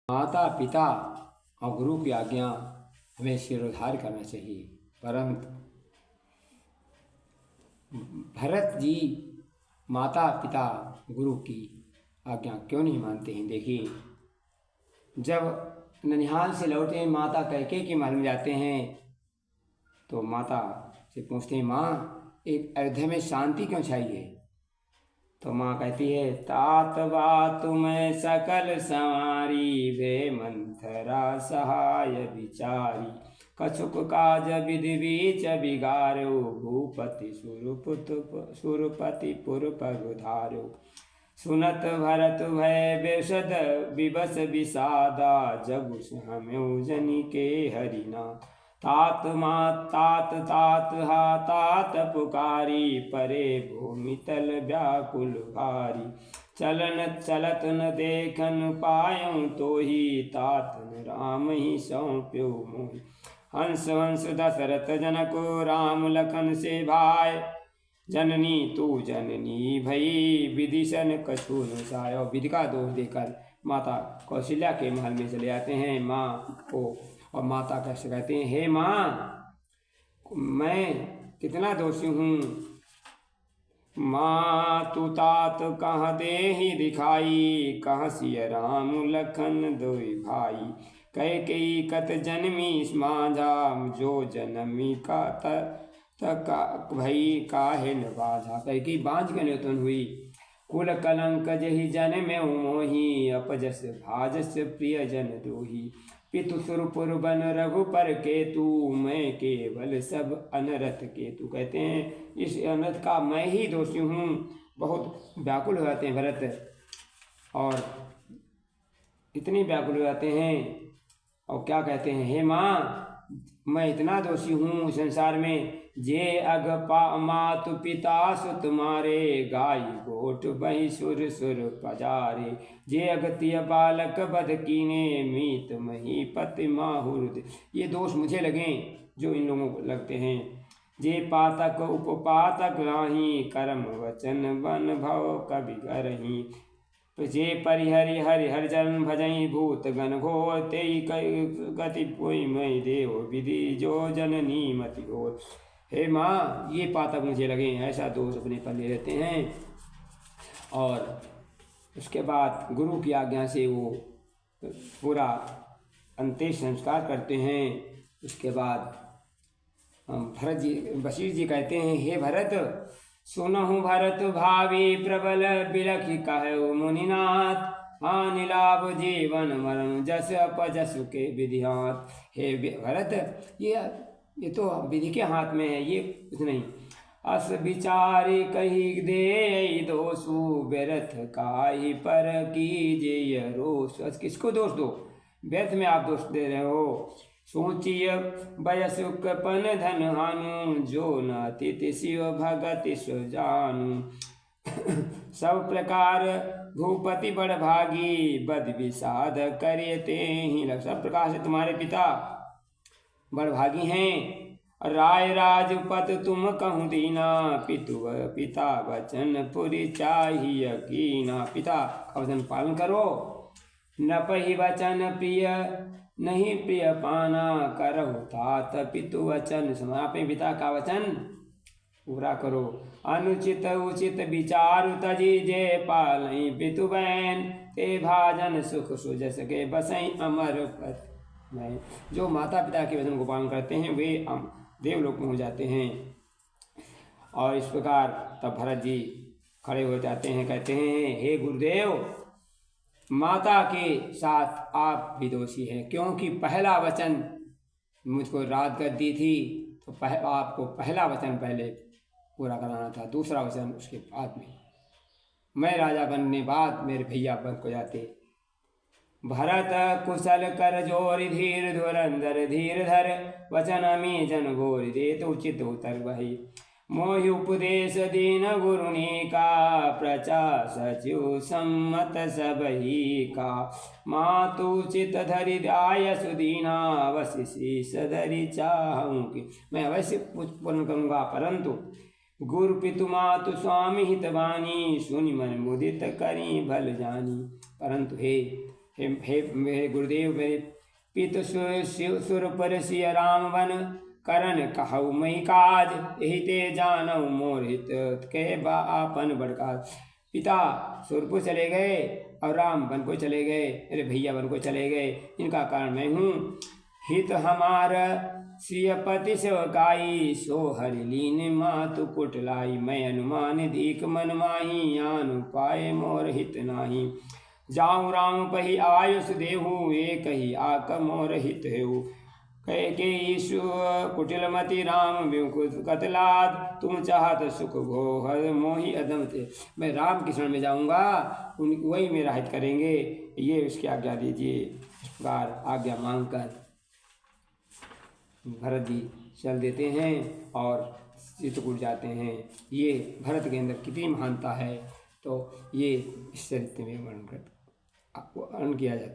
माता पिता और गुरु की आज्ञा हमें शिरोधार्य करना चाहिए, परंतु भरत जी माता पिता गुरु की आज्ञा क्यों नहीं मानते हैं। देखिए, जब ननिहाल से लौटे माता कैकेयी के महल में जाते हैं तो माता से पूछते हैं, माँ एक अयोध्या में शांति क्यों छाई है। तो माँ कहती है, तात बात मैं सकल संवारी वे मंथरा सहाय विचारी कछुक काज विधि बीच बिगारो भूपति सुरपति पुर पगुधारो सुनत भरत भय बेसद विबस विषादा जगु हमें जनी के हरिना तात मात तात तात हा तात पुकारी परे भूमि तल व्याकुल भारी चलन चलत न देखन पायऊँ तो ही तात न राम ही सौंप्यो मोहि हंस हंस दशरथ जनको राम लखन से भाई जननी तू जननी भई विदिशन कछु न साय। विधि का दोष देकर माता कौशल्या के महल में चले जाते हैं माँ को, और माता कैसे कहते हैं, हे माँ मैं कितना दोषी हूँ। माँ तू तात कहाँ दे ही दिखाई कहाँ सिय राम लखन दोई भाई कैकेयी कत जन्मी मांझा जो जनमी का तका भई काहे न बाझा। कैकेयी बांझ के नितन हुई कुल कलंक जहि जन्मे मोहि अपजस भाजस प्रिय जन द्रोही पितु सुरपुर बन रघुपर केतु मैं केवल सब अनरथ केतु। कहते हैं इस अनर्थ का मैं ही दोषी हूँ। बहुत व्याकुल हो जाते हैं भरत, और इतने व्याकुल हो जाते हैं और क्या कहते हैं, हे माँ मैं इतना दोषी हूँ संसार में। जे अग मातु पिता सुत मारे गाय गोट बही सुर सुर पजारे जे अगतिय बालक बध कीने मीत मही पति माहुर। ये दोष मुझे लगे जो इन लोगों को लगते हैं। जे पातक उपपातक राही कर्म वचन बन भव कवि करही जे परिहरि हरि हरिजन भजई भूत गण घोर तेई गति पुई मई देव विधि जो जननी मति घोर। हे माँ ये पातक मुझे लगे, ऐसा दोष अपने पर ले लेते हैं। और उसके बाद गुरु की आज्ञा से वो पूरा अंत्येष्टि संस्कार करते हैं। उसके बाद भरत जी बशीर जी कहते हैं, हे भरत सुनहु भरत भावी प्रबल बिलखि कहु मुनिनाथ हानि लाभ जीवन मरण जस अपजस के विधिहात। हे भरत ये तो विधि के हाथ में है, ये कुछ नहीं। अस विचारे कही दे दोषु व्यर्थ काहि पर कीजिए रोष। किसको दोष दो, व्यर्थ में आप दोष दे रहे हो। सोचिय वयसुकपन धन हानु जो न तिथि शिव भगति सुजानु सब प्रकार भूपति बड़ भागी बद विषाद करियते ही। सब प्रकार से तुम्हारे पिता बड़ भागी हैं। राय राजपत तुम कहूँ दीना पितु पिता वचन पुरी चाहिए कीना। पिता का वचन पालन करो, न पही वचन प्रिय नहीं प्रिय पाना करहु तात पितु वचन समान। अपने पिता का वचन पूरा करो। अनुचित उचित विचार तजी जे पालई पितु बैन ते भाजन सुख सुजस के बसई अमर पत में। जो माता पिता के वचन को पालन करते हैं वे देवलोक में हो जाते हैं। और इस प्रकार तब भरत जी खड़े हो जाते हैं, कहते हैं, हे गुरुदेव माता के साथ आप भी दोषी हैं, क्योंकि पहला वचन मुझको रात कर दी थी तो आपको पहला वचन पहले पूरा कराना था, दूसरा वचन उसके बाद में। मैं राजा बनने बाद मेरे भैया बन को जाते। भरत कुशल कर जोरि धीर धुरंधर धीर धर वचन मी जन घोर दे तो उचित उतर वही मोहि उपदेश दीन गुरुनी का प्रचा सचिव सम्मत सबही का। मातु चित धरि आय सुदीना अवश्य शीस धरि चाहूँ कि मैं अवश्य पूर्ण करूँगा, परंतु गुरु पितु मातु स्वामी हितवानी सुनि मन मुदित करी भल जानी। परंतु हे हे मेरे गुरुदेव, मेरे पित सुर पर सिय राम बन, करन कहु मई काज, यही ते जानऊ मोर हित, कहे बा आपन बड़काज। पिता सुरपुर चले गए और राम वन को चले गए, मेरे भैया वन को चले गए, इनका कारण मैं हूँ। हित हमार सियपति सेवकाई, सो हरि लीन मातु कुटलाई, मैं अनुमान दीक मन माही, आनु पाए मोर हित नाही। जाऊँ राम पही आयुष देहु, एक ही आक मोर हित हेउ, कह के ईशु कुटिलमति राम बिमुकुत कतलाद, तुम चाहत सुख भोहर मोहि अदम थे। मैं राम की शरण में जाऊँगा, वही मेरा हित करेंगे, ये उसकी आज्ञा दीजिए। इस प्रकार आज्ञा मांग कर भरत जी चल देते हैं और चित्रकूट जाते हैं। ये भरत के अंदर कितनी महानता है, तो ये इस चरित्र में वर्णन किया जाता है।